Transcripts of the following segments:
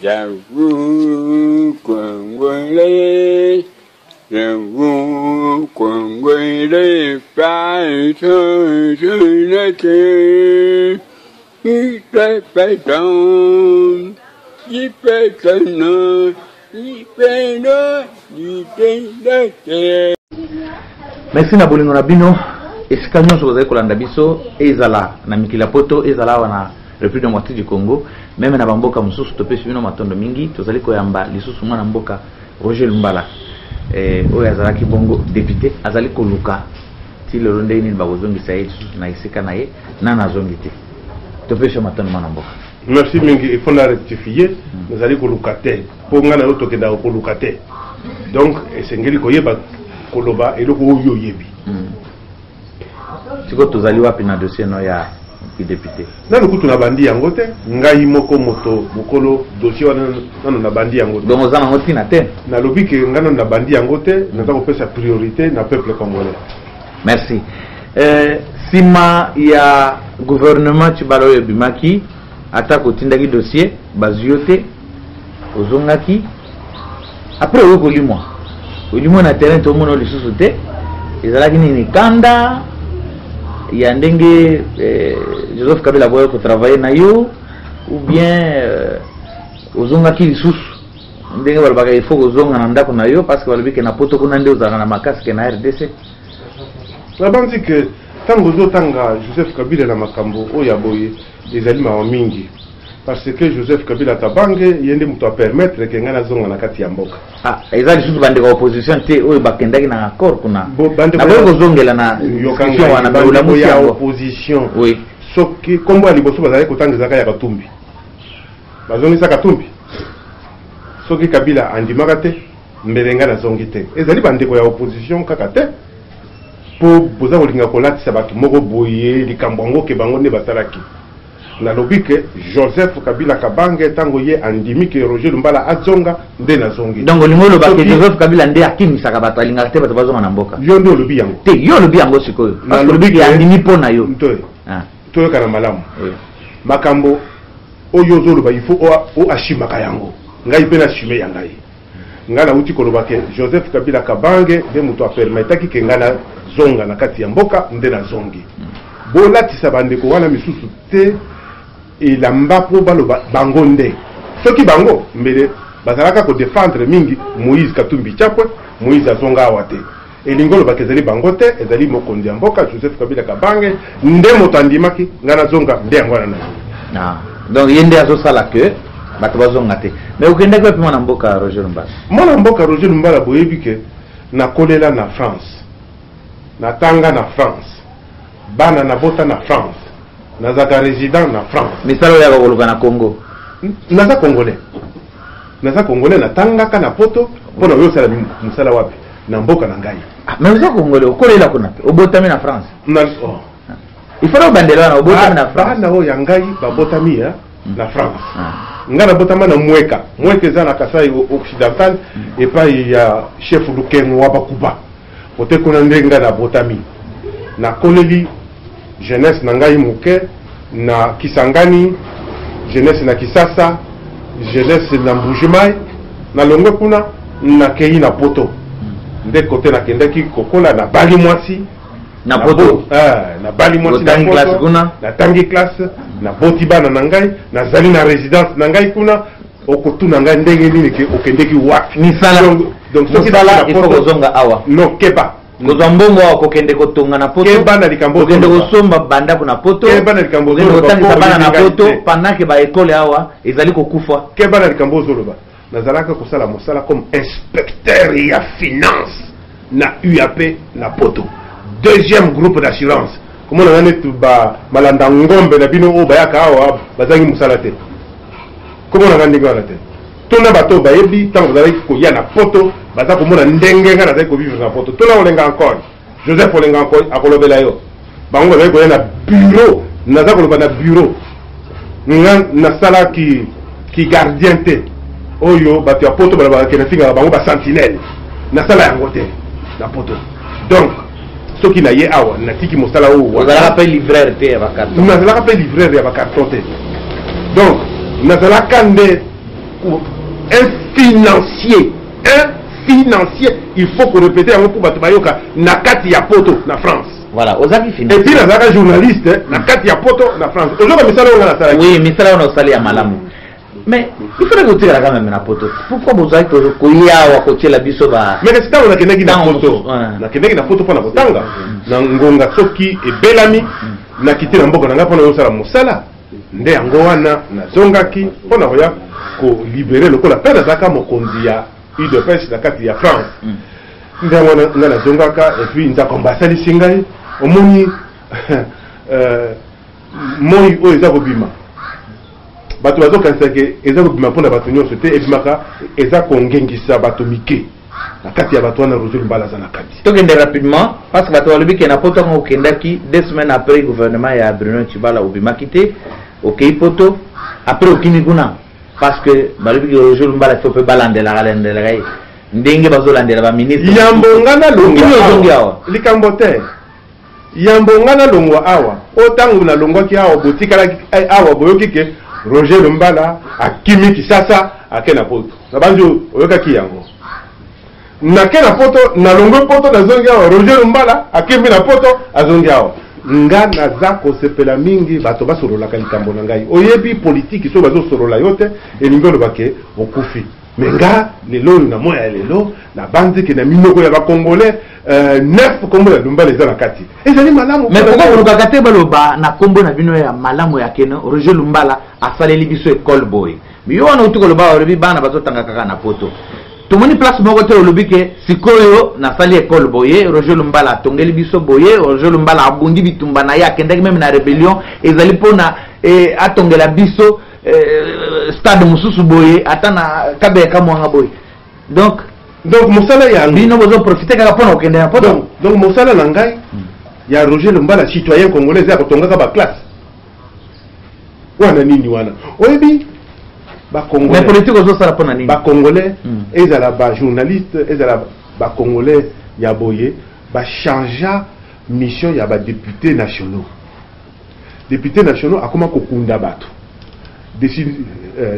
J'avoue congolais, j'avoue congolais, pas je n'étais, il fait pétant, il fait pétant, il fait non, il fait. Merci na bolingo na bino esika nyonso kozali kolanda biso ezala na mikila poto ezala wana République démocratique du Congo même na bamboka mosusu topesi bino matondo mingi tozali koyamba lisusu mwana mboka Roger Lumbala oyo azalaki bongo député azali koluka ti lelo ndenge nini bakozongisa ye lisusu na esika na ye nana azongi te topesi matondo mwana mboka. Merci mingi, il faut la rectifier. Nous allons koluka te po ngana yo tokenda koluka te donc esengeli koyeba koloba eloko oyo yebi siko tozali wapi na dossier no ya député na lukutu na bandi yango te ngai moko moto mokolo dossier wana nano na bandi yango te donc ozana ngoti na te na lobi ke ngana na bandi yango te naza kopesa priorité na peuple congolais. Merci. Sima ya gouvernement Tshibala oyo bimaki ata kotindaki dossier baziote ozongaki après oyo kolimwa olimwa na terrain to mono lisusu te ezalaki nini kanda ya ndenge Joseph Kabila boyo ko travailler na yo ou bien ozongaki lisusu ndenge balobaka il faut kozonga na ndako na yo parce que balobi ke na poto kuna nde ozalaka na makasi ke na RDC nabanzi ke tango ozotanga Joseph Kabila na makambo oyo ya boye ezali mawa mingi parce que Joseph Kabila tabange yende muto a permettre ke ngana zonga na kati ya mboka ezali lisusu bandeko opposition te oyo bakendaki na accord kuna na boyo kozongela na discussion wana bandeko ya opposition oui soki kombo ya liboso bazali kotangizaka ya Katumbi bazongisa Katumbi soki Kabila andimaka te mbelenga na zongi te ezali bandeko ya opposition kaka te po boza kolinga kolatisa bato moko boye likambo yango ke bango nde basalaki na lobike Joseph Kabila kabange tango ye andimi ke Roger Lumbala azonga nde na zongi donc lingolo ba ke Joseph Kabila nde akimisaka bato alinga te bato bazonga na mboka yo nde lobi yango te yo lobi yango sikoyo na lobike andimi pona yo to kana malamu makambo oyo zoloba il faut o ashimaka yango ngai pe na shime ya ngai ngana uti koloba ke Joseph Kabila kabange de muto a permetaki ke ngana zonga na kati ya mboka nde na zongi bolatisa bandeko wana misusu te elamba po baloba bango nde soki bango mbele bazalaka ko défendre mingi Moïse Katumbi Chapwe Moïse azonga awa te elingolo bakezali bango te ezali mokondi ya mboka Joseph Kabila kabange nde moto andimaki ngana zonga nde yango wana donc yende azosala ke bato bazonga te mais okendaki wapi mwana mboka Roger Lumbala mwana mboka Roger Lumbala boyebi ke nakolela na France natanga na France bana na bota na France nazaka résident na France misalo ya koluka na Congo naza congolais natangaka na poto pona yo sala musala wapi na mboka na ngai mais uza congolais okolela kuna obotami na France il faut bandela na obotami na France bana o ya ngai babotami na France ngana botama na mweka eza na Kasai occidental et pas il y a chef Lukengo wa bakuba ote kuna ndenga na botami na koleli jeunesse na ngai muke na Kisangani jeunesse na Kisasa jeunesse na Mbujimai na longwe kuna na kei na poto nde kote na kendaki kokola na bali mwasi na poto na bali mwasi na classe kuna na tangi classe na boti bana na ngai na zali na résidence na ngai kuna okotuna ngai ndenge nini ke okendeki wapi ni sala donc soki sala il faut kozonga awa non keba kozwa mbongo wa kokende kotonga na poto keba na likambo kokende kosomba banda kuna poto keba na likambo kokende kotangisa bana na poto pendant que ba école awa ezali kokufa keba na likambo zoloba nazalaka kosala mosala comme inspecteur ya finance na UAP na poto deuxième groupe d'assurance comment on a net ba malanda ngombe na bino o bayaka awa bazangi musala te comment on a ndenge wana te tona bato bayebi tango bazali ko ya na poto baza ko mona ndenge nga na ko vivre na poto tona olenga encore Joseph olenga encore akolobela yo bango bazali ko ya na bureau naza ko na bureau nga na sala ki gardien te oyo bato ya poto balaba ke na finga bango ba sentinelle na sala yango te na poto donc soki na ye awa na tiki mosala o wazala pa livreur te ya carton na zala pa livreur ya carton te donc na zala kande un financier. Il faut qu'on répète un mot pour Batubayoka. Nakati ya poto na France. Voilà, Ozaki financier. Et puis Nazaka journaliste, Nakati ya poto na France. Aujourd'hui, mais ça on a ça. Oui, mais ça on a salé à Malamu. Mais il faudrait que tu aies quand même na poto. Pourquoi vous avez que koya wa kotie la biso ba. Mais c'est ça on a keneki na poto. Na keneki na poto pour na kotanga. Na ngonga soki e belami na kiti na mboko na nga pona yosala musala. Nde yango wana na zongaki pona koya ko libérer le ko la peine zaka mokonzi ya UDPS na kati ya France. Nde wana ngana zongaka et puis nza kombasali singai omoni moi o eza bobima. Bato bazo kansake eza bobima pona bato nyonso te ebimaka eza kongengisa bato mike. Na kati ya bato wana Roger Lumbala za na kati. Tokende rapidement parce que bato balobi ke na poto ngo kendaki 2 semaines après le gouvernement ya Bruno Tshibala obima kité OK poto après okini kuna parce que balobi ke Roger Lumbala faut pe balandela ndenge bazolandela ba ministre yambongana longwa likambote yambongana longwa awa otangu na longwa ki awa botikala awa boyoki ke Roger Lumbala akimi kisasa akena poto na banjo oyoka ki yango na kena poto na longwe poto na zongi awa Roger Lumbala akimi na poto azongi awa nga naza kosepela mingi bato basolola likambo na ngai oyebi politique so bazosolola yote elingi olobake okufi menga lelo na moya lelo na bandi ke na minoko ya ba congolais 9 kombo ya Lumbala eza na kati ezali malamu mais pourquoi vous bakate baloba na kombo na bino ya malamu ya keno Roger Lumbala asaleli biso école boy mais yo wana utuko loba olobi bana bazotanga kaka na poto tomoni place moko te olobi ke sikoyo na sali école boye Roger Lumbala tongeli biso boye Roger Lumbala abundi bitumba na ya kendaki même na rébellion ezali pona atongela biso stade mususu boye atana kabeka mwanga boye donc mosala ya bino bozo profiter kaka pona okende na poto donc mosala na ngai ya Roger Lumbala citoyen congolais ya kotonga ba classe wana nini wana oyebi ba congolais mais politique ozo sala pona nini ba congolais ezala ba journaliste ezala ba congolais ya boye ba changer mission ya ba députés nationaux akoma kokunda bato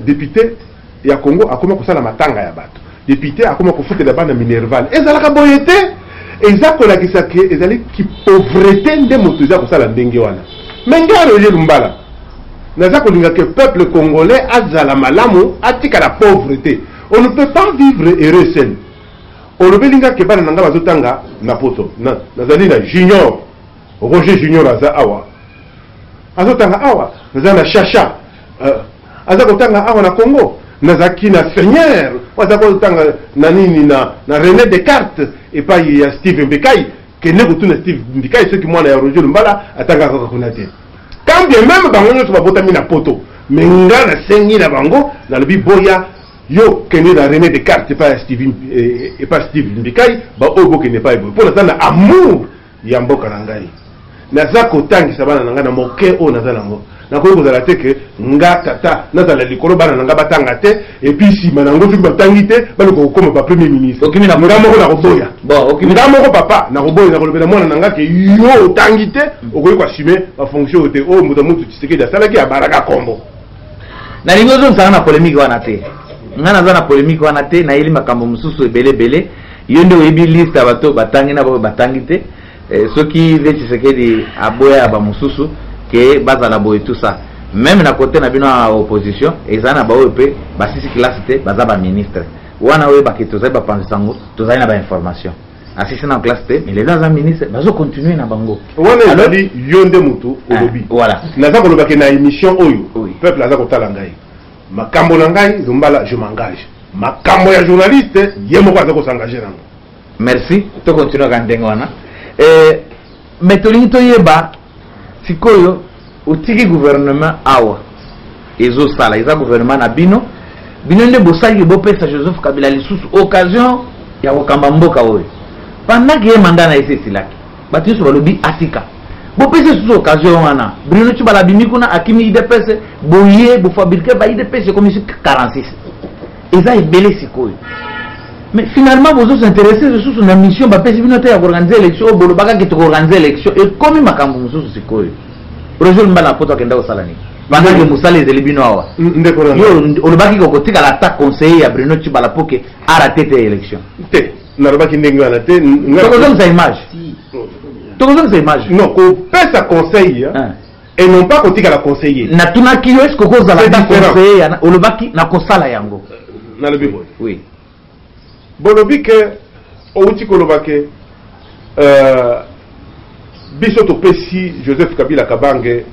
député ya Congo akoma kosala matanga ya bato député akoma kofutela bana minerval ezalaka boye te eza kolakisa ke ezali ki pauvreté nde moto eza kosala ndenge wana mais nga Roger Lumbala naza kolinga ke peuple congolais azala malamu atika la pauvreté on ne peut pas vivre heureux seul olobelinga ke bana nanga bazotanga na poto nazali na junior Roger Junior aza awa azotanga awa naza na chacha aza kotanga awa na Congo nazaki na Seigneur aza kotanga na nini na René Descartes et pas ya Steve Mbikai kene kutuna Steve Mbikai ceux qui mwana ya Roger Lumbala atanga kaka kuna te quand bien même bango nyoso babotami na poto mais nga na sengi na bango na lobi boya yo kene na René Descartes et pas Steve Mbikai ba obo kene pas ebo pour na amour ya mboka na ngai naza kotangisa bana nanga na moke o naza nango nakoki kozala te ke nga tata nazala likolo bana nanga batanga te et puis sima nango soki batangi te baloko kokoma ba premier ministre nga moko na koboya nga moko papa na koboya na kolobela mwana nanga ke yo otangi te okoki koassume bafonction te oyo moto motu Tshisekedi asalaki abaraka kombo nalingi ozongisaka na polémique wana te nga naza na polémique wana te nayeli makambo mosusu ebelebele yo nde oyebi liste ya bato batangi na bao batangi te soki ve Tshisekedi aboya ya bamosusu ke bazala boye tout ça même na côté na bino à opposition ezana ba ope ba sisi classe te baza ba ministre wana oye ba ke tozali ba pansango tozali na ba information asisi na classe te mais les gens ministre bazo continuer na bango wana ezali yonde mutu olobi voilà naza koloba ke na émission oyo peuple aza kotala ngai makambo na ngai Lumbala je m'engage makambo ya journaliste ye moko aza kosangager nango merci to continuer ka ndengo wana mais tolingi toyeba sikoyo utiki gouvernement awa ezosala eza gouvernement na bino nde bosali bopesa Joseph Kabila lisusu occasion ya kokamba mboka oyo pendant que ye mandat na ese silaki bato nyonso balobi atika bopesa lisusu occasion wana Bruno Tshibala abimi kuna akimi IDPS boye bofabrike ba IDPS commission 46 eza ebele sikoyo mais finalement vous s'intéressez lisusu na mission bapesi bino te ya koorganize élection bolobaka ke tokoorganize élection ekomi makambo mosusu sikoyo Roger Lumbala poto akenda kosala nini pendant que Moussala est éliminé. On le baki ko tika la ta conseiller à Bruno Tchibala pour que arrêter tes élections. Na le baki ndenge wana te. Tokozonga sa image. Tokozonga sa image. Non, ko pesa conseil et non pas ko tika la conseiller. Na tuna kiyo est-ce que ko za la conseiller on le baki na kosala yango. Na le bibo. Oui. Bolobi que outi ko le baki biso to pesi Joseph Kabila Kabange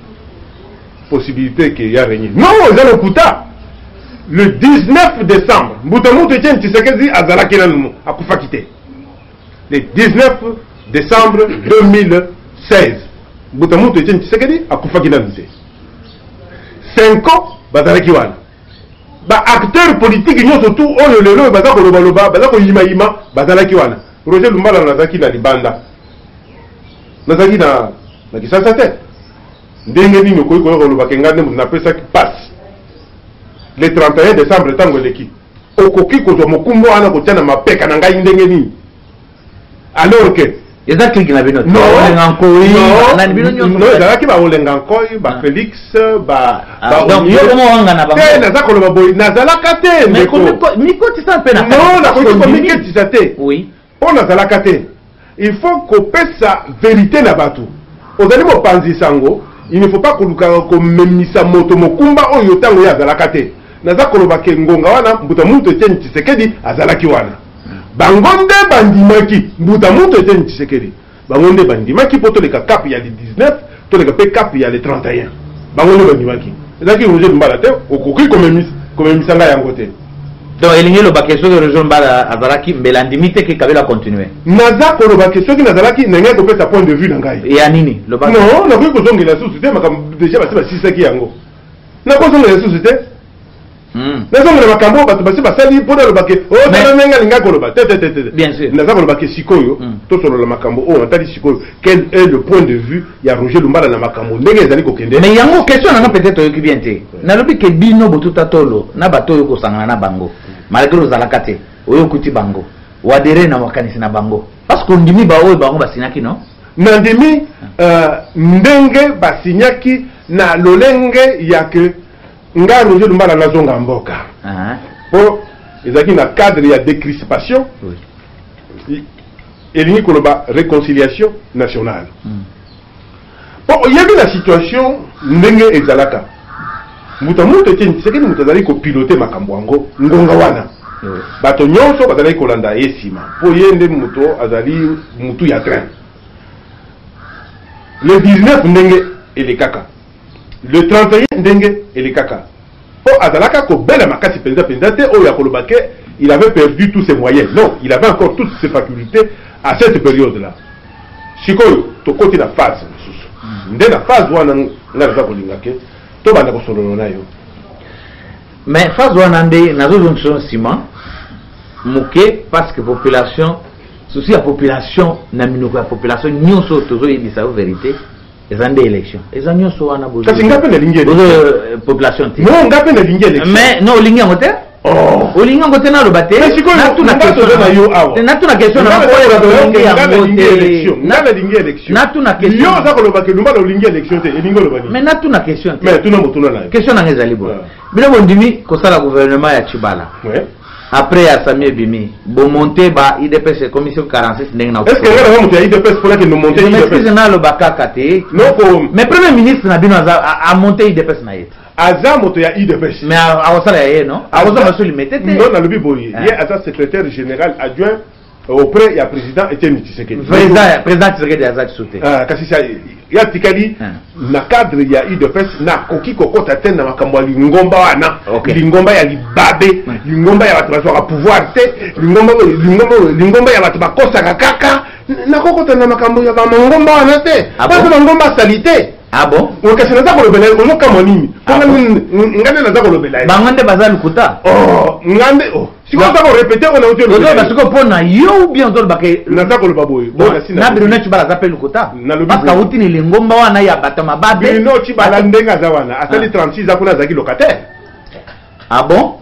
possibilité qu'il y a régné. Non, c'est le Kouta. Le 19 décembre, Mbutamutu Etienne Tshisekedi Azala Kenanumu a Koufakité. Le 19 décembre 2016, Mbutamutu Etienne Tshisekedi a Koufakinanumu. 5 ans, Bazala Kiwana. Ba acteur politique, ils ont surtout, on le lelo, Bazala Kolobaloba, Bazala Yima, Bazala Kiwana. Roger Lumbala Nazaki na Libanda. Nazaki na Kisasa tête. Ndenge nini ko ko bakengane na pesa qui passe le 31 décembre tango leki okoki ko zo mokumbo ana ko tana mapeka na ngai ndenge nini alors que eza clique na bino non na bino non eza ki ba olenga nkoi ba Felix ba donc yo komo wanga na ba na za ko lo boy na zala kate mais miko tisa pe na non na ko miko tisa te oui on na zala kate il faut ko pesa vérité na batu ozali mo panzi sango. Il ne faut pas que nous memisa moto mokumba oyo tango ya azalaka te. Naza koloba ke ngonga wana Mbutamutu Etienne Tshisekedi azalaki wana. Bangonde bandimaki Mbutamutu Etienne Tshisekedi. Bangonde bandimaki poto leka cap ya le 19, to leka pe cap ya le 31. Bangonde bandimaki. Ezaki Roger Mbala te okoki komemisa nga yango te. Donc il y a le question de région Mbala azalaki mbelandimite ke Kabila continuer. Naza koloba question ki nazalaki nenge ko pesa point de vue na ngai. Et anini le baki. Non, na ko zongela société makam déjà ba sisaki yango. Na ko zongela société. Na zongela makambo ba sali pona le baki. Oh na nenga linga koloba. Bien sûr. Naza koloba ke sikoyo to solo la makambo o atali sikoyo. Quel est le point de vue ya Roger Lumbala na makambo ndenge ezali ko kende. Mais yango question na peut-être yoki bien te. Na lobi ke bino botuta tolo na bato yo ko sangana na bango. Malgré aux alakate, oyo kuti bango, wadere na makanisi na bango. Parce qu'on dit ba oyo bango basinyaki non? Nandimi ndenge basinyaki na lolenge ya ke nga Roger Lumbala na zonga mboka. Po ezaki na cadre ya décrispation. Oui. Elingi koloba réconciliation nationale. Po il y a la situation ndenge ezalaka. Mbutamutu Etienne Tshisekedi mutazali ko piloter makambo yango ngonga wana bato nyonso bazali kolanda esima po yende muto azali mutu ya train le 19 ndenge elekaka le 31 ndenge elekaka po azalaka ko bela makasi penza te o ya koloba ke il avait perdu tous ses moyens. Non, il avait encore toutes ses facultés à cette période là. Sikoyo to koti na phase nde na phase wana ngala kolinga ke. Mais face à nazo ciment mouké parce que population souci la population na minoko la population nyonso tozo yebisa vérité ezande élection ezanyo so wana bozo kasi ngape na lingi population ti non ngape na lingi élection mais non lingi ngote olinga ngote na lobate na tuna question na yo awa na tuna question na lingi élection na tuna question yo za koloba ke lumba lingi élection te elingo lobani mais na tuna question mais tuna motuna na question na ngezali bo bilo bondimi ko sala gouvernement ya Tshibala après à Samie Bimi bon monter ba IDPS commission 46 ndenge na est-ce que ngara monter IDPS pour que nous monter IDPS na lo bakaka te non mais premier ministre na bino a monter IDPS na yete Aza moto ya IDPS mais à wasala ya non à wasala sur limité non na lobi boye il est Aza secrétaire général adjoint auprès ya président Etienne Tshisekedi président Tshisekedi Aza Tsouté kasi ça ya tikali na cadre ya IDPS na koki kokota tena na makambo ya lingomba wana lingomba ya libabe lingomba ya watu wa pouvoir te lingomba ya watu bakosa kaka na kokota na makambo ya mangomba wana te parce que mangomba salite. Ah bon? On casse na zako lobela on ka monimi. Ngande na zako lobela. Bangande bazali kuta. Oh, ngande oh. Si on va répéter on a autre chose. Parce que pour na yo ou bien on doit ke na zako lobaboy. Bon na bino na tibala zapelu kuta. Parce que uti ni lingomba wana ya batama babe. Bino tibala ndenga za wana. Asali 36 za kuna zaki locataire. Ah bon?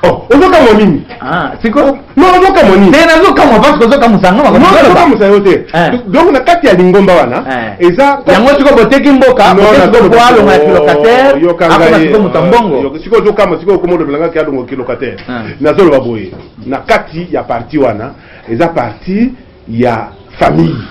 Oh, ozoka monini. Ah, c'est quoi? Non, ozoka monini. C'est nazoka mo parce que ozoka musanga ma. Non, ozoka musanga te. Donc na kati ya lingomba wana. Eza yango siko boteki mboka, boteki boalo na kilocataire. Akona siko mutambongo. Siko ozoka siko komodo belanga ki adongo kilocataire. Na zolo baboye. Na kati ya parti wana, eza parti ya famille.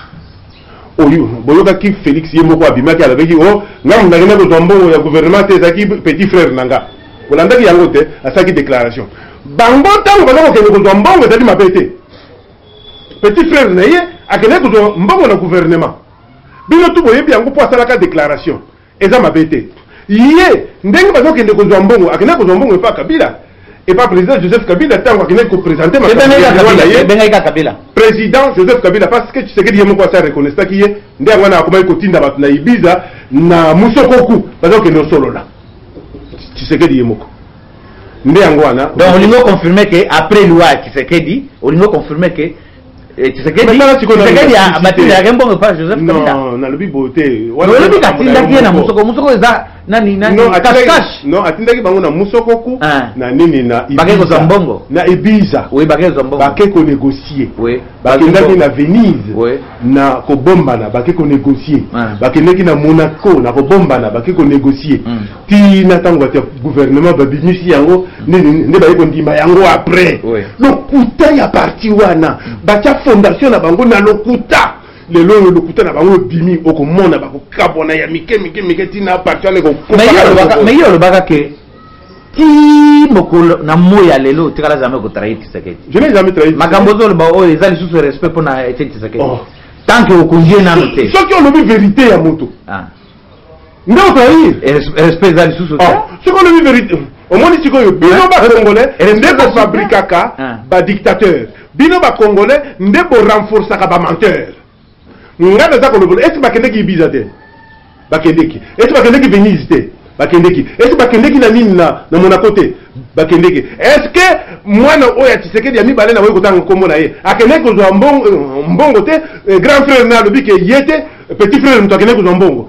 Oyo boyoka ki Félix yemoko abimaki alobeki o ngam ndakena ko tombongo ya gouvernement te ezaki petit frère nanga. Olandaki yango te asaki déclaration. Bango tango bazako kende ko tombongo ezali mabete. Petit frère na ye akende ko tombongo na gouvernement. Bino tu boyebi yango po asalaka déclaration. Eza mabete. Ye ndenge bazako kende ko tombongo akende ko tombongo pa Kabila. Et pas président Joseph Kabila tango akende ko présenter ma Kabila. Président Joseph Kabila parce que tu sais que yemo kwa sa reconnaître ki ye ndé ngwana akoma kotinda batu na Ibiza na Musokoku bazako kende solola. Tu sais que yemo ko. Ndé ngwana. Donc on lui confirmer que après loi qui s'est dit, on lui confirmer que tu sais que Tshisekedi a battu la Rembongo pas Joseph Kabila. Non, na lobi beauté. Wala lobi katinda ki na Musoko eza nani non atindaki bango na Musokoku na nini na Ibiza na Ibiza. Oui, Bakezo Zambongo. Bakeko négocier. Oui. Bakendaki na Venise. Oui. Na kobombana bakeko négocier. Bakendaki na Monaco na kobombana bakeko négocier. Ti na tango ya gouvernement babimisi yango nde bayeko ndima yango après. Donc kuta ya parti wana bacha fondation na bango na lokuta. Le long lokuta na bango bimi okomona bakokabona ya mike tina parti wana ko. Mais yo le baka ke ti mokolo na moya lelo tikala jamais ko trahir Tshisekedi. Je n'ai jamais trahi. Makambozo le ba o ezali sous respect pour na Etienne Tshisekedi. Tant que okonje na noté. Ceux qui ont le vérité ya moto. Non trahir. Respect ezali sous ceux qui ont le vérité. Au moins ici ko yo bino ba congolais ndeko fabrikaka ba dictateur. Bino ba congolais ndeko renforcer ba menteur. Ngana za ko le est-ce bakendeki Ibiza te? Bakendeki. Est-ce bakendeki Venise te? Bakendeki. Est-ce bakendeki na nini na Monaco te? Bakendeki. Est-ce que moi na oya Tshisekedi ya mibale na weko tanga kombo na ye? Akendeki ko zo mbongo te, grand frère na lobi ke yete, petit frère mto akendeki ko mbongo.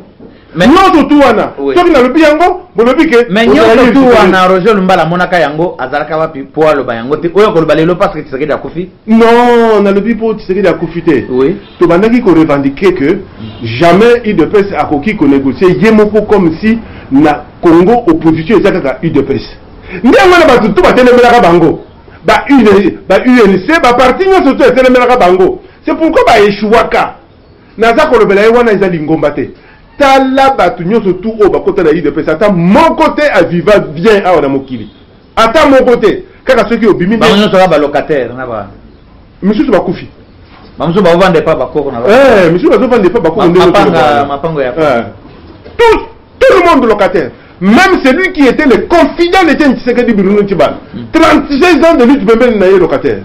Mais non tout wana. Soki na lobi yango, bo lobi ke mais nyoto tout wana Roger Lumbala monaka yango azalaka wapi po lo ba yango te. Oyo ko balelo parce que Tshisekedi akufi? Non, na lobi po Tshisekedi akufi te. Oui. To bandaki ko revendiquer que jamais UDPS akoki ko négocier yemoko comme si na Congo opposition ezaka UDPS. Ndiango na batu tu batelemelaka bango. Ba UNC ba parti nyoso to etelemelaka bango. C'est pourquoi ba échouaka. Naza ko lobela wana ezali ngomba te. Tala batu nyoso tu o bakota na UDPS ata mon côté a viva bien awa na mokili. Ata mon côté kaka ceux qui obimi ba nyoso ba locataire na ba. Monsieur ba kufi. Ba nyoso ba vendre pas ba koko na ba. Monsieur ba vendre pas ba koko mapango ya. Tout le monde locataire. Même celui qui était le confident de Tshisekedi Bruno Tshibala. 36 ans de lutte bembele na locataire.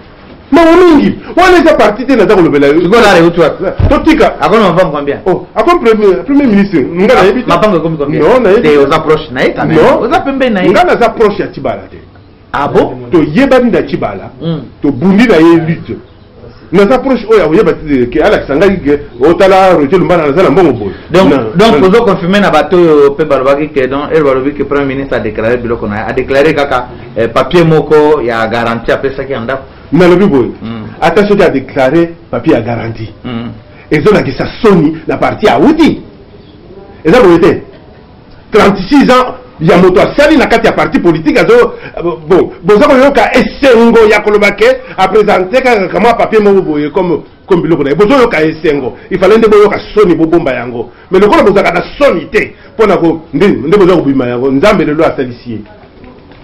Mamumingi, on est parti de la table de la rue. Tu connais où tu as? Totika. Avant on va combien? Oh, avant premier ministre. Ma pangue combien? Non, c'est aux approches naï quand même. Aux approches naï. On a les approches à Tshibala. Ah bon? To yebani na Tshibala. To bundi na lutte. Nos approches oya yebati ke Alex Sangaki ke otala Roger Lumbala na zala mbongo boy. Donc vous confirmer na bato pe balobaki que donc el balobi que premier ministre a déclaré biloko na a déclaré kaka papier moko ya garantie après ça qui en date. Na lobi boy. Attention à déclarer papier à garantie. Et ça qui ça soni la partie à outil. Et ça vous 36 ans il y a moto sali na kati ya parti politique azo bon ça ko yoka esengo ya kolobake a présenter kama papier mo boye comme biloko na bozo yoka esengo il fallait ndebo yoka soni bobomba yango mais le ko bozaka na soni te pona ko ndebo bozo bima yango nzambe lelo asalisie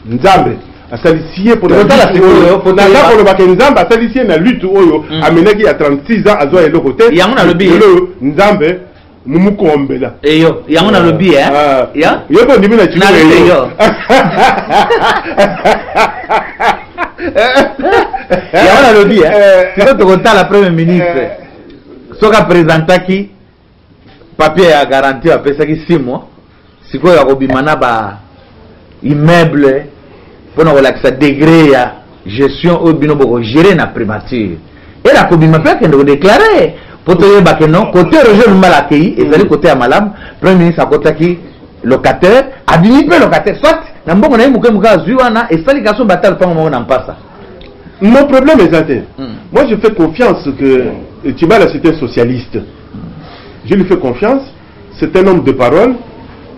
nzambe asalisie pour la kolobake nzambe asalisie na lutte oyo amenaki ya 36 ans azo eloko te yango na lobi nzambe mumukombela eyo yango na lobi ya yoko ndimi na chiko eyo yango na lobi siko tokotala premier ministre soka présentaki papier ya garantie apesaki 6 mois sikoyo akobima na ba immeuble mpona kolakisa degré ya gestion oyo bino bokogere na primature ele akobima mpe akende kodeklare pour te dire que non, côté Roger Lumbala accueilli, et côté à Malam, premier ministre a côté locataire, abimi pe locataire soit na mbongo na muke muka zuwana et sali kaso batal pa mo na mpasa. Mon problème est atteint. Moi je fais confiance que Tchibala c'est un socialiste. Je lui fais confiance, c'est un homme de parole.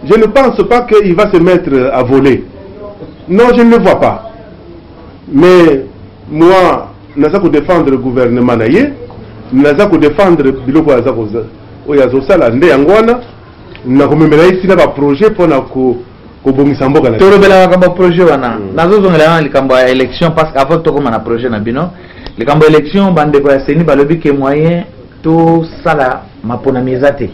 Je ne pense pas qu'il va se mettre à voler. Non, je ne le vois pas. Mais moi, je n'ai pas défendre le gouvernement, je n'ai pas défendre le biloko oyazosala nde yangwana na komemela ici na ba projet pona ko bongisa mboka na torobela ka ba projet wana nazozongela na likambo ya élection parce qu'avant to koma na projet na bino likambo élection bande ko ya seni balobi ke moyen to sala mapona mezate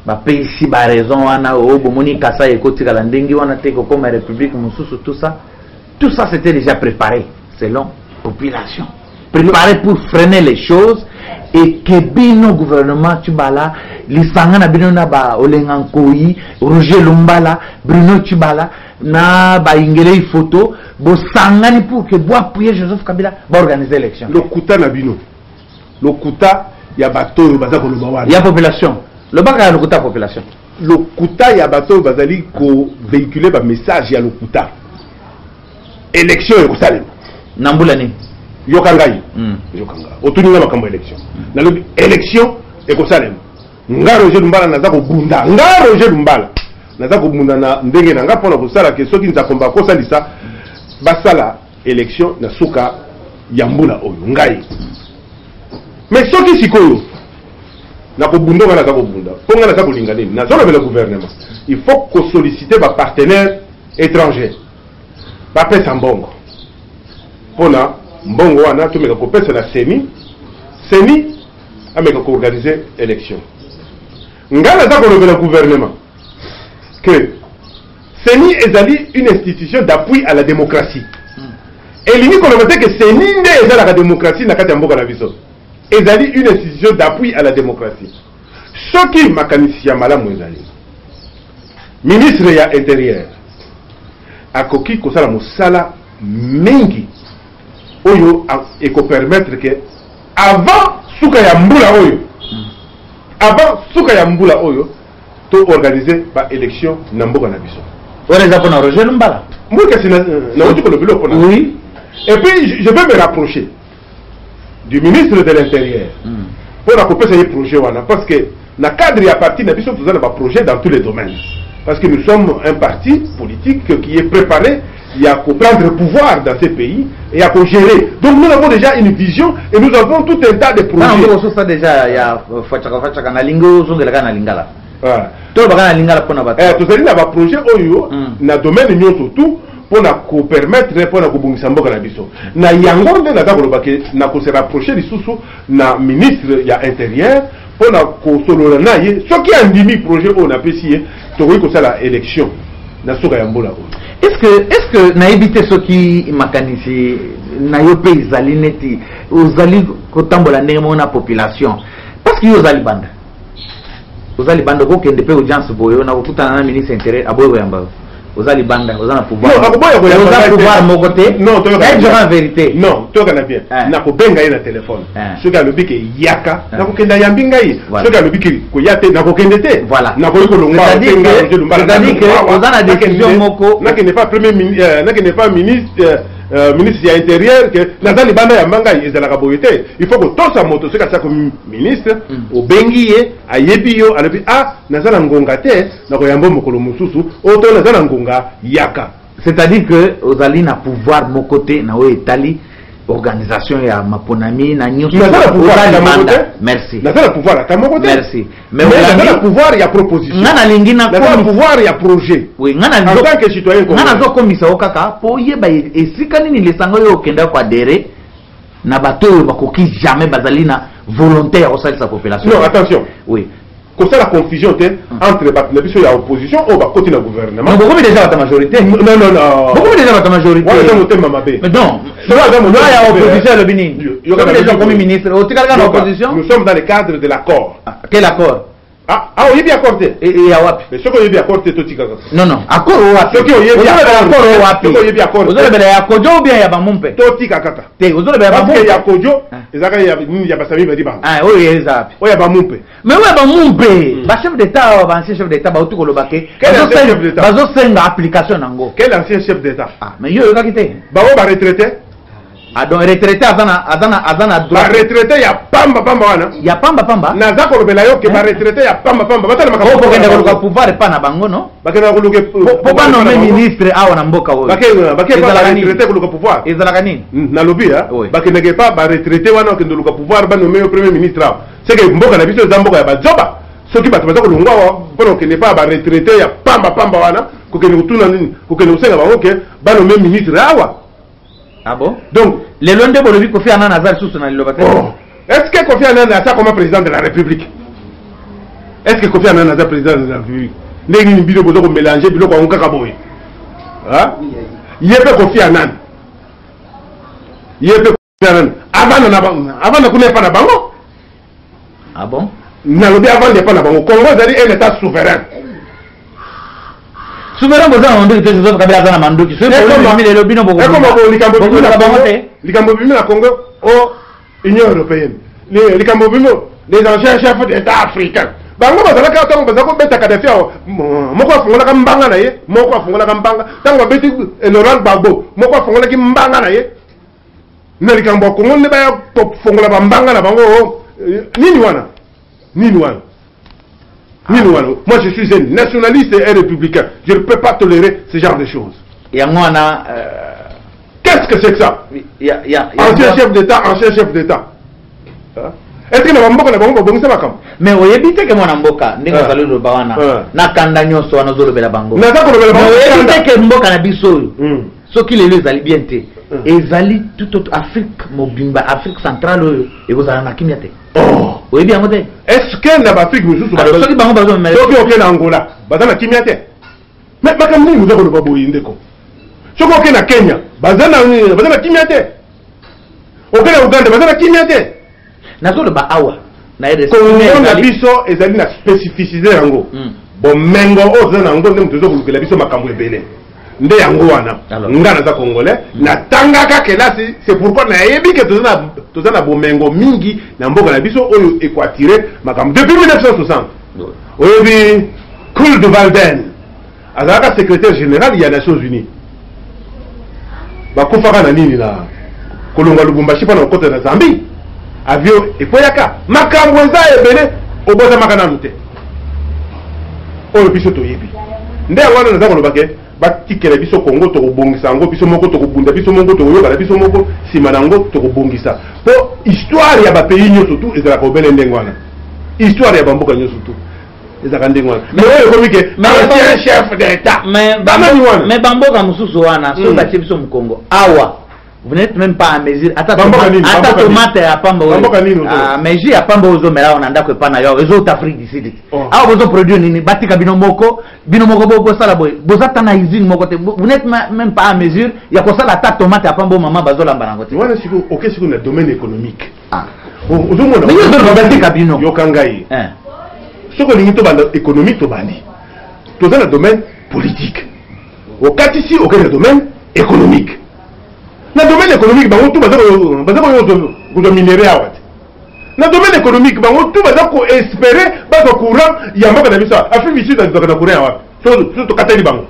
ba pesi ba raison wana o bomoni kasa ekotika la ndengi wana te ko koma république mususu tout ça c'était déjà préparé selon population préparé pour freiner les choses et que bino gouvernement Tchibala lisanga na bino na ba Olengankoi Roger Lumbala Bruno Tchibala na ba ingele photo bo sangani pour que bo appuyer Joseph Kabila ba organiser l'élection le kuta na bino le kuta ya bato baza ko lobawa ya population le baka ya le kuta population le kuta ya bato bazali ko véhiculer ba message ya le kuta élection e ko salem nambula ni yokangai yokanga otuninga makambo élection na lobi élection e ko salem nga Roger Lumbala naza ko bunda nga Roger Lumbala naza ko bunda na ndenge na nga pona ko sala ke soki nza komba ko salisa basala élection na suka ya mbula oyo ngai mais soki sikoyo na ko bunda nga naza ko bunda ponga naza ko linga nini nazo le gouvernement il faut ko solliciter ba partenaires étrangers ba pesa mbongo pona mbongo wana tumeka ko pesa na seni ameka ko organiser élection ngala za ko le gouvernement que seni ezali une institution d'appui à la démocratie et lini ko le que seni nde ezala la démocratie na kati ya mboka na biso ezali une institution d'appui à la démocratie soki makanisi ya malamu ezali ministre ya intérieur akoki kosala mosala mingi oyo eko permettre que avant suka ya mbula oyo to organiser ba élection na mboka na biso on les a pour Roger Lumbala mboka sina na otu ko le bilo pona oui et puis je vais me rapprocher du ministre de l'intérieur pour accompagner ce projet wana parce que na cadre ya parti na biso tozana ba projet dans tous les domaines parce que nous sommes un parti politique qui est préparé il y a qu'à prendre le pouvoir dans ces pays et il y a qu'à gérer. Donc nous avons déjà une vision et nous avons tout un tas de projets. Non, ça déjà il y a fachaka na lingo zongela na lingala. To ba na lingala pona ba. To zali na ba projet oyo na domaine nyonso tout pour na ko permettre pour na ko bongisa mboka na biso. Na yango nde na ko lobake na ko se rapprocher lisusu na ministre ya intérieur pour na ko solo na ye soki andimi projet o na pesi to ko sala élection na soka ya mbola o. Est-ce que na éviter ce qui makanisi na yo pe izali neti ozali kotambola ndenge mona population parce que yo zali banda ko kende pe audience boyo na kokutana na ministre intérieur aboyo yamba ozali banda ozana pouvoir pouvoir mo côté non to en vérité non to kana bien na ko benga ina téléphone ce ka lobi ke yaka na ko kenda yambi ngai ce ka lobi ke ko yate na ko kende te voilà na ko longwa c'est-à-dire que ozana décision moko na ke n'est pas premier ministre na ke n'est pas ministre ministre ya intérieur que nazali banda ya mangai ezalaka boyete il faut que tosa moto ce ka sa comme ministre o bengiye ayebi yo alobi nazala ngonga te na ko yambo mokolo mususu o to nazala ngonga yaka c'est-à-dire que ozali na pouvoir mo côté na o etali organisation ya maponami na nyonso merci nazala pouvoir ta mo côté merci mais nazala pouvoir ya proposition ngana lingi na pouvoir ya projet oui ngana en tant que citoyen ngana zo komisa okaka po yeba esika nini lesango yo kenda kwa dere na bato yo bakoki jamais bazali na volonté ya osalisa population non attention oui comme ça la confusion entre les biso ya opposition ou côté na gouvernement beaucoup déjà la majorité non beaucoup déjà la majorité ouais non tema mabe mais non la opposition le bini yo comme déjà comme ministre au tikala na opposition nous sommes dans le cadre de l'accord quel accord Ah, il y a accord. Et ya wapi? Mais ce que il y a accord to tika. Non non, accord wapi? Ce que il y a accord wapi? Ce que il y a accord. Vous avez ya kojo bien ya ba mumpe. To tika kaka. Te, vous avez ba mumpe. Ya kojo, ezaka ya basami ba diba. Ah, oui, exact. O ya ba mumpe. Mais ouais ba mumpe. Ba chef d'état, ba ancien chef d'état ba otuko lobake. Bazo senga application nango. Quel ancien chef d'état? Ah, mais yo yoka kite. Ba o ba retraité? Ah donc retraité azana droit. Ba retraité ya pamba wana. Ya pamba. Naza ko lobela yo ke ba retraité ya pamba. Batala makako. Ko kende ko pouvoir pa na bango no. Bakena ko luke. Po ba nommer ministre awa na mboka wo. Bakena ba retraité ko luka pouvoir. Ezalaka nini? Na lobby ha. Bakena ke pa ba retraité wana ke luka pouvoir ba nommer premier ministre. C'est que mboka na biso za mboka ya bazoba. Soki bato baza ko lungwa wa pono ke ne pa ba retraité ya pamba wana ko ke utuna nini ko ke usenga ba oke ba nommer ministre awa. Ah bon? Donc, les Londe Bolobi Kofi Annan Azal sous son allobateur. Oh. Est-ce que Kofi Annan a ça comme président de la République? Est-ce que Kofi Annan a ça président de la République? N'est-ce pas bilo bozo ko mélanger bilo ko onka kaboy. Hein? Yépe Kofi Annan. Yépe Kofi Annan. Avant na kuna pa na bango. Ah bon? Na lobi avant de pa na bango. Congo zali un état souverain. Souverain boza on dit que les autres kabila zana mandoki. C'est pour le lobby no boko. Et comment likambo bimi na Congo au Union européenne. Likambo bimi les anciens chefs d'État africains. Bango bazalaka tango bazako beta Kadhafi moko afungola ka mbanga na ye, moko afungola ka mbanga. Tango beti Laurent Gbagbo, moko afungola ki mbanga na ye. Na likambo Congo ne ba fungola ba mbanga na bango nini wana? Moi je suis un nationaliste et un républicain. Je ne peux pas tolérer ce genre de choses. Qu'est-ce que c'est que ça? Ancien chef d'État. Est-ce que Namboka n'a pas bon ça? Mais vous évitez que mon Amboka n'est pas le Bawana. Na Kandanyo soit nos autres Belabango. N'a pas vous évitez que Mboka n'a biso. Ce qui les allie bien. Et Zali toute autre Afrique, Mobimba, Afrique centrale, et vous allez en Akimiate. Oh! Oui, bien, modèle. Est-ce que n'a pas fait que nous sommes ceux qui ont besoin de me dire Angola, Bazana Kimiate. Mais Bakami, nous avons le babou indéco. Ceux qui ont Kenya, Bazana Kimiate. Auquel Ouganda, Bazana Kimiate. Nazo le Baawa. Congo na biso ezali na spécificité yango. Bon mengo ozana ngo ndem tuzo ku la biso makambo ebele. Nde yango wana ngana za congolais na tangaka kelasi. C'est pourquoi na yebi ke tozana bomengo mingi na mboka na biso oyo équatiré makambo depuis 1960. Oyebi Kool de Walden azalaka secrétaire général ya Nations Unies. Bakufaka na nini na kolonga Lubumbashi pa na côté na Zambie. Avion epoyaka makambo eza ebele oboza makana mute. Oyo biso toyebi. Nde wana naza kolobake batikela biso Congo tokobongisa yango biso moko tokobunda biso moko tokoyoka biso moko sima nango tokobongisa po histoire ya bapays nyonso tu ezalaka obele ndenge wana. Histoire ya bamboka nyonso tu ezalaka ndenge wana. Mais oyo ekomi ke ancien chef d'État. Mais bamboka mosusu wana so batie biso mu Congo awa. Vous n'êtes même pas à mesure. Attends, tomate à Pamba. Mais j'ai à Pamba aux hommes, là on a d'accord pas naïo. Les autres Afrique d'ici. Ah, vous produisez ni batika binomoko boko ça la boy. Vous êtes en usine mon côté. Vous n'êtes même pas à mesure. Il y a quoi ça la tarte tomate à Pamba maman bazola mbarangote. Voilà si vous ok si vous êtes domaine économique. Ah. Vous monde. Mais vous êtes batika bino. Yokangai. Ce que l'unité économique to bandi. Tout dans le domaine politique. Au cas ici aucun domaine économique. Dans le domaine économique, tout va minérer à Watt. Dans le domaine économique, tout va espérer que courant, il y a un peu de ça. Afrique du Sud, il y a un courant à Watt. Surtout Kateri Bango.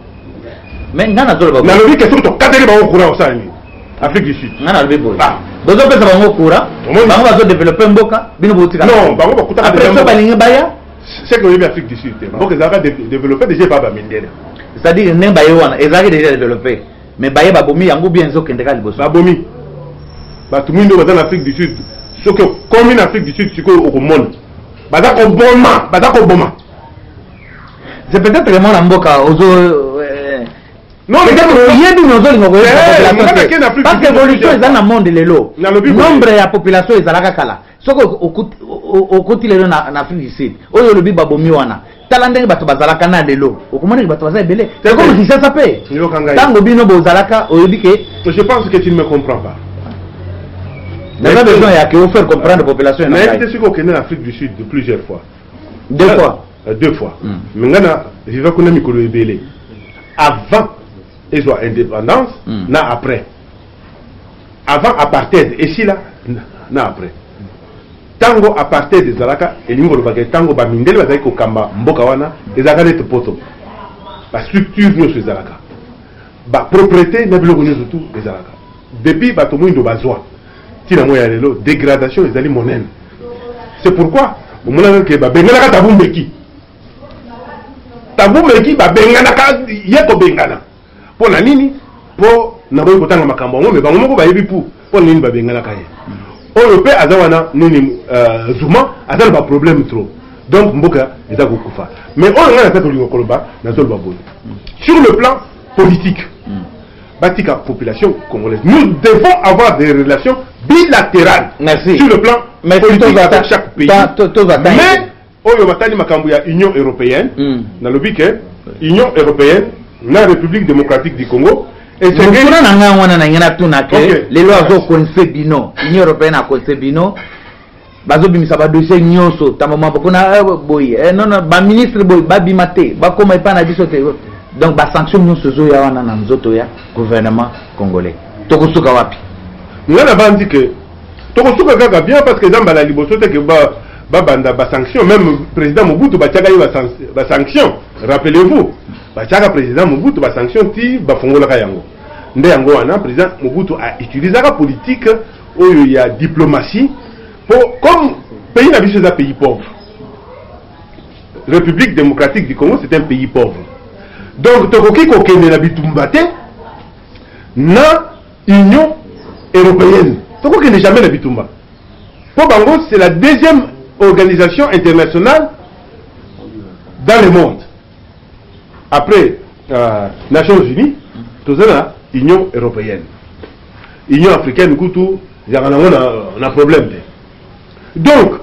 Mais non, non, non. Dans le vie, c'est surtout Kateri Bango courant au sein Afrique du Sud. Non, non, le courant. Vous avez besoin de courant. Bango va développer un boka. Non, Bango va coûter. Après ça, Balinga Baya. C'est que l'Afrique du Sud. Bango, ils ont développé déjà pas Bamindé. C'est-à-dire que les Bayoua, ils ont déjà développé. Mais Baye Babomi, yango bien zo kendeka liboso. Babomi. Tout le monde dans l'Afrique du Sud. Ce que comme en Afrique du Sud, c'est que au monde. Bazako boma. C'est peut-être vraiment la mboka ozo non, mais yebi nozo lingo parce que l'évolution est dans le monde lelo. Nombre ya population ezalaka kala. Soko okoti lelo na Afrique du Sud. Oyo lobi babomi wana. Talande bato bazalaka na lelo. Okomoni bato bazala belé. C'est comme si ça paye. Tango bino bozalaka oyobi ke je pense que tu ne me comprends pas. Il y a besoin de faire comprendre la population. Mais tu sais qu'on est en Afrique du Sud de plusieurs fois. Deux fois. 2 fois. Maintenant, je vais connaître Mikolo Ebele. Avant, ils ont indépendance, na après. Avant apartheid, et si là, na après. Tango apartheid de Zalaka, et l'ingolo bagay tango ba mindele ba zaki ko kamba mboka wana, et zakale te poto. La structure nous sur Zalaka. Ba propriété na biloko nous tout les Zalaka. Depuis ba tomo indo bazwa. Tina moya lelo dégradation les ali monene. C'est pourquoi au moment que ba bengana ka tabumbeki. Tabumbeki ba bengana ka yeko bengana. Pona nini? Po na boy kotanga makambo ngombe bango moko ba yebi pour nini ba bengana ka ye. Oyo pe azawana nini Zuma azana ba problème trop. Donc mboka eza kokufa. Mais on a fait le koloba na zolo baboni. Sur le plan politique. Batika population congolaise. Nous devons avoir des relations bilatérales. Merci. Sur le plan politique avec chaque pays. Mais oyo batani makambo ya Union européenne na lobike Union européenne na République démocratique du Congo. Et c'est que na wana na ngana tuna ke les lois zo conseil bino Union européenne a conseil bino bazo bimisa ba dossier nyonso tamama bokona boy non non ba ministre boy ba bimate ba koma pa na biso te donc ba sanction nyonso zo ya wana na nzoto ya gouvernement congolais tokosuka wapi ngana bandi ke tokosuka kaka bien parce que zamba la liboso te ke ba banda ba sanction même président Mobutu ba tiaka ba sanction rappelez-vous ba tiaka président Mobutu ba sanction ti ba fongola ka yango nde yango wana président Mobutu a utilisé la politique oyo ya diplomatie comme pays n'a vu un pays pauvre. République démocratique du Congo, c'est un pays pauvre. Donc, Tokoki Kokene Nabitumbate, na Union européenne. Tokoki n'est jamais Nabitumba. Pour Bango, c'est la deuxième organisation internationale dans le monde. Après Nations Unies, tout ça, Union européenne. Union africaine, il y a un problème. Donc,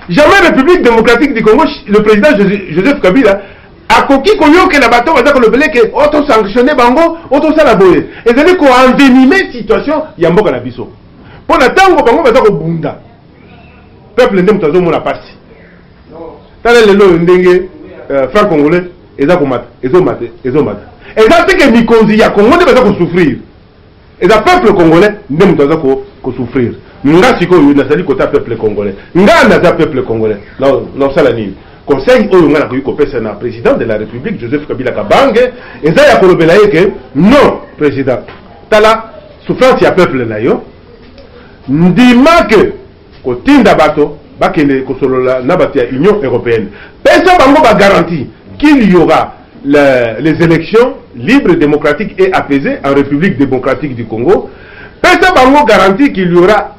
jamais République démocratique du Congo, le président Joseph Kabila a coquille que la bateau va dire que le belé que auto sanctionné bango, auto salaboye. Et c'est qu'on a envenimé situation yambo kanabiso. Pour la tango bango va dire que bunda. Peuple ndem tazo mo la partie. Tala le lo ndenge franc congolais eza komata, ezomata. Et ça c'est que mikonzi ya Congo ne va pas souffrir. Et ça peuple congolais ndem tazo ko souffrir. Nga siko yu nasali kota peuple congolais. Nga naza peuple congolais. Non ça la nini. Conseil oyo nga na ko pesa na président de la République Joseph Kabila Kabange et ça ya kolobela yeke non président. Tala souffrance ya peuple na yo. Ndima ke ko tinda bato bakene ko solola na bato ya Union européenne. Pesa bango ba garantie qu'il y aura les élections libres, démocratiques et apaisées en République démocratique du Congo. Pesa bango garantie qu'il y aura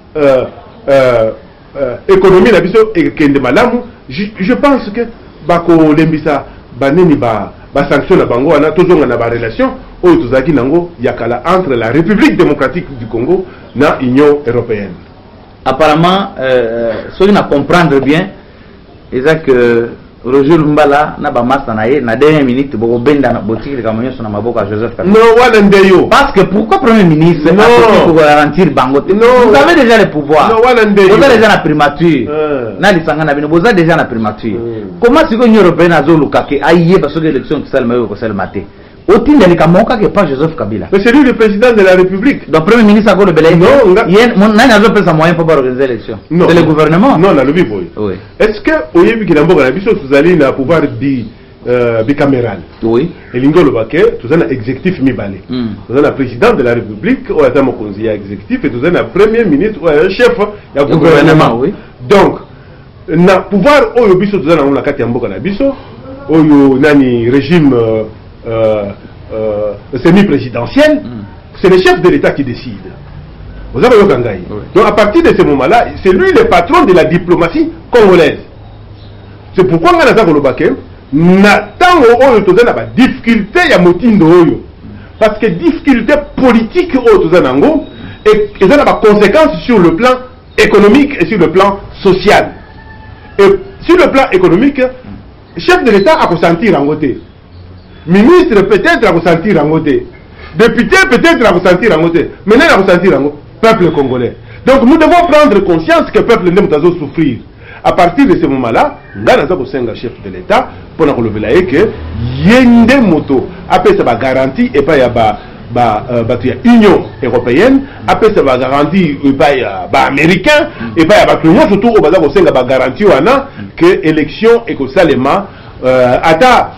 économie la biso et kende malamu. Je pense que bako lembisa baneni ba sanction na bango ana tozonga na ba relation oyo tozaki nango yakala entre la République démocratique du Congo na Union européenne. Apparemment ceux qui na comprendre bien c'est que Roger Lumbala na ba master na ye na dernière minute boko benda na boutique ka monyo na maboka Joseph Kabila. Non wala ndeyo. Parce que pourquoi premier ministre pour garantir bango? Vous avez déjà le pouvoir. Non wala ndeyo. Vous avez déjà la primature. Na lisanga na bino vous avez déjà la primature. Comment si l'Union européenne a zoluka ke aye ba soke élection qui salma yo ko salmate. Otinde le kamoka ke pas Joseph Kabila. Mais c'est lui le président de la République. Donc premier ministre a go le belay. Non, yen mon na zo pesa moyen pour organiser l'élection. C'est le gouvernement. Non, la lobby boy. Oui. Est-ce que oyebi ki namboka na biso tuzali na pouvoir bicaméral? Oui. Et lingolo bake tuzana exécutif mibale. Tuzana président de la République ou ata mokonzi ya exécutif et tuzana premier ministre ou chef ya gouvernement. Oui. Donc na pouvoir oyo biso tuzana na kati ya mboka na biso oyo nani régime semi-présidentiel, c'est le chef de l'État qui décide. Vous avez vu Kangaï. Donc à partir de ce moment-là, c'est lui le patron de la diplomatie congolaise. C'est pourquoi on a dit que nous avons des difficultés à motindo oyo. Parce que difficultés politiques et ils ont des conséquences sur le plan économique et sur le plan social. Et sur le plan économique, le chef de l'État a consenti en côté. Ministre peut-être à ressentir en côté. Député peut-être à ressentir en côté. Maintenant à ressentir en côté. Peuple congolais. Donc nous devons prendre conscience que le peuple n'aime pas souffrir. à partir de ce moment-là, ngana za kosenga chef de l'État pour na kolobela que yende moto après ça va garantie et pas ya Union européenne après ça va garantie et pas américain et pas ya l'Union surtout au baza kosenga ba garantie wana que élection et que salema ata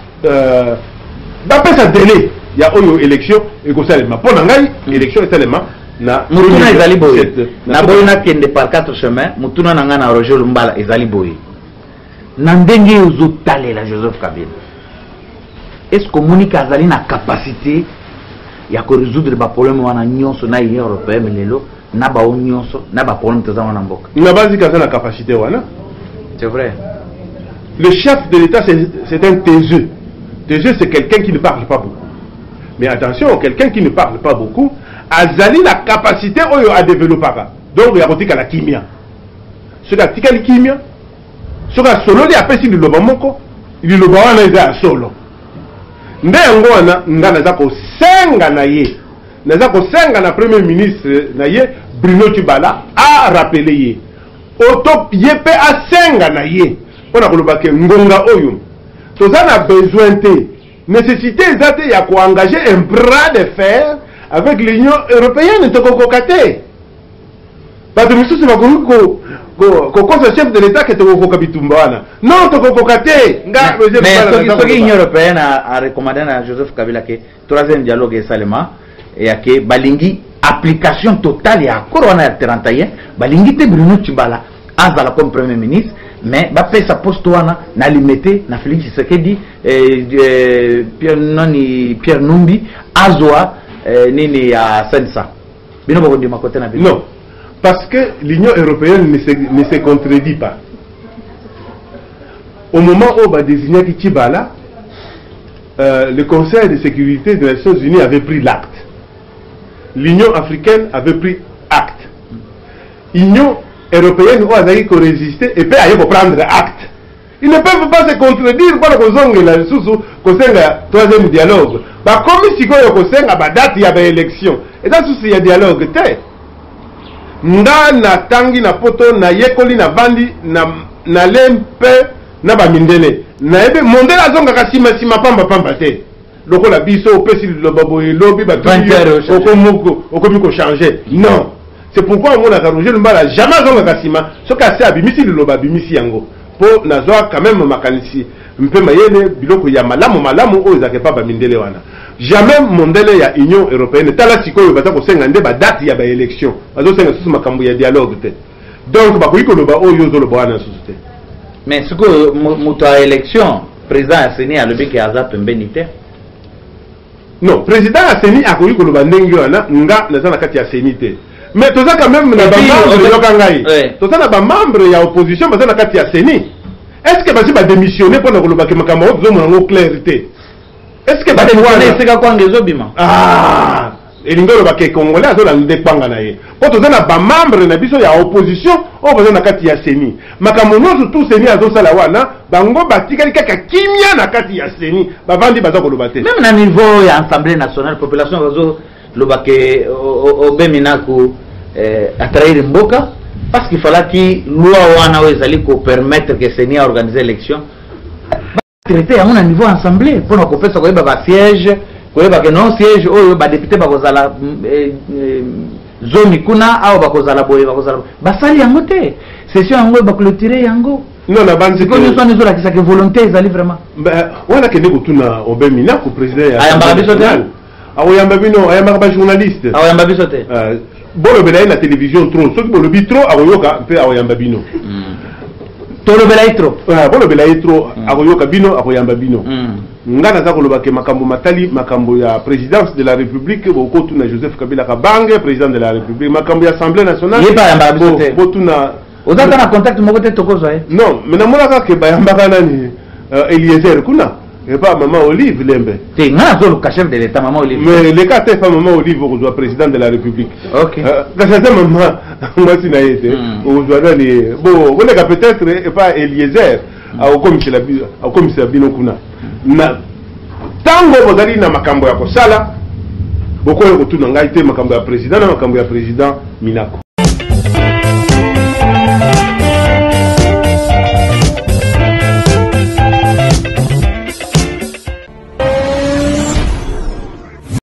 d'après ça délai il y a une élection et que salema pour ngai élection et salema na mutuna ezali boye na boye na kende par 4 chemins mutuna nanga na Roger Lumbala ezali boye na ndenge ozotalela Joseph Kabila est-ce que Monique azali na capacité ya ko résoudre ba problème wana nyonso na Union européenne lelo na ba nyonso na ba problème teza wana mboka na basi kaza na capacité wana c'est vrai le chef de l'État c'est un taiseux c'est quelqu'un qui ne parle pas beaucoup mais attention quelqu'un qui ne parle pas beaucoup azali la capacité à développer donc il y a kotika la kimia ce ka tika li kimia ce ka solo li apesi li loba moko li loba wana eza solo nde yango wana ngana za ko senga na ye naza ko senga na premier ministre na ye Bruno Tshibala a rappelé ye auto yepe a senga na ye pona koloba ke ngonga oyo toza na besoin te nécessité ezate ya ko engager un bras de fer avec l'Union européenne, tu as parce que nous sommes chef de l'État qui est au Kabitumbawana. Non, tu as mais l'Union européenne a recommandé à Joseph Kabila que troisième dialogue est seulement et que Balingi application totale à Corona 31, Balingi te Bruno Tshibala azala comme premier ministre, mais ba fait sa poste wana na limité na Félix Tshisekedi Pierre Numbi azwa nini ya sensa bino bako ndima côté na bino non parce que l'Union européenne ne se contredit pas au moment où on a désigné Tshibala le Conseil de sécurité des Nations Unies avait pris l'acte, l'Union africaine avait pris acte, l'Union européenne a résisté et peut aller prendre acte. Ils ne peuvent pas se contredire pour le troisième dialogue. Comme si on a date il y a une élection. Et dans ce il y a dialogue. Na tangi na poto na yekoli na bandi na lempe na ba mindele. Na ebe mondela zonga kasima sima pamba pamba te. Loko la biso opesi lo baboye lobi ba okomiko changer. Non. C'est pourquoi on a Roger Lumbala jamais zonga kasima so kasi abimisi lo babimisi yango. Po nazwa quand même makanisi mpe mayele biloko ya malamu o ezake pa ba mindele wana jamais mondele ya Union européenne tala sikoyo bata ko senga nde ba date ya ba élection bazo senga susu makambo ya dialogue te donc ba koyiko loba oyo zo loba wana susu te mais siko muto a élection président Aseni a lobi ke azap mbenité non président Aseni a koyiko loba ndenge wana nga nazana kati ya Aseni te mais tout ça quand même na ba membre tout ça na ba membre ya opposition baza na kati ya Seni est-ce que basi ba démissionner pour na koloba ke makama ozo mo clarté est-ce que ba démissionner c'est quoi ngezo bima ah elingolo ba ke congolais azo na ndepanga na ye po tout ça na ba membre na biso ya opposition o baza na kati ya Seni makamo nyonso tout Seni azo sala wana bango batikali kaka kimia na kati ya Seni bavandi baza koloba te même na niveau ya Assemblée nationale population bazo lobake obeminaku à trahir mboka parce qu'il fallait que loi wana ezali ko permettre que Seni a organiser l'élection traité à un niveau assemblée pour nous kopesa ko ba siège ko ba que non siège o ba député ba kozala zone kuna au ba kozala boye ba kozala basali yango te session yango ba clôturer yango non la bande ko nous sommes la que volonté ezali vraiment wana ke ndeko tuna obeminaku président ya ayamba biso te aoyamba bino ayamba ba journaliste aoyamba biso te bolo belaye na télévision trop soki bolobi trop akoyoka mpe akoyamba bino tolobelaye trop bolo belaye trop akoyoka bino akoyamba bino nga naza koloba ke makambo matali makambo ya présidence de la république bokotuna Joseph Kabila Kabange président de la république makambo ya assemblée nationale botuna ozaka na contact moko te tokozwa non mais namonaka ke bayambaka nani Eliezer kuna et pas maman Olive Lembe. C'est le chef de l'État, maman Olive. Mais les cas, c'est pas maman Olive, on doit président de la République. Ok. Quand c'est maman, moi si naïté, on doit aller. Bon, on est peut-être et pas Eliezer, au commissaire Binokuna. Tango bozali na makambo ya kosala, boko yo kotuna ngai te makambo ya président na makambo ya président Minako.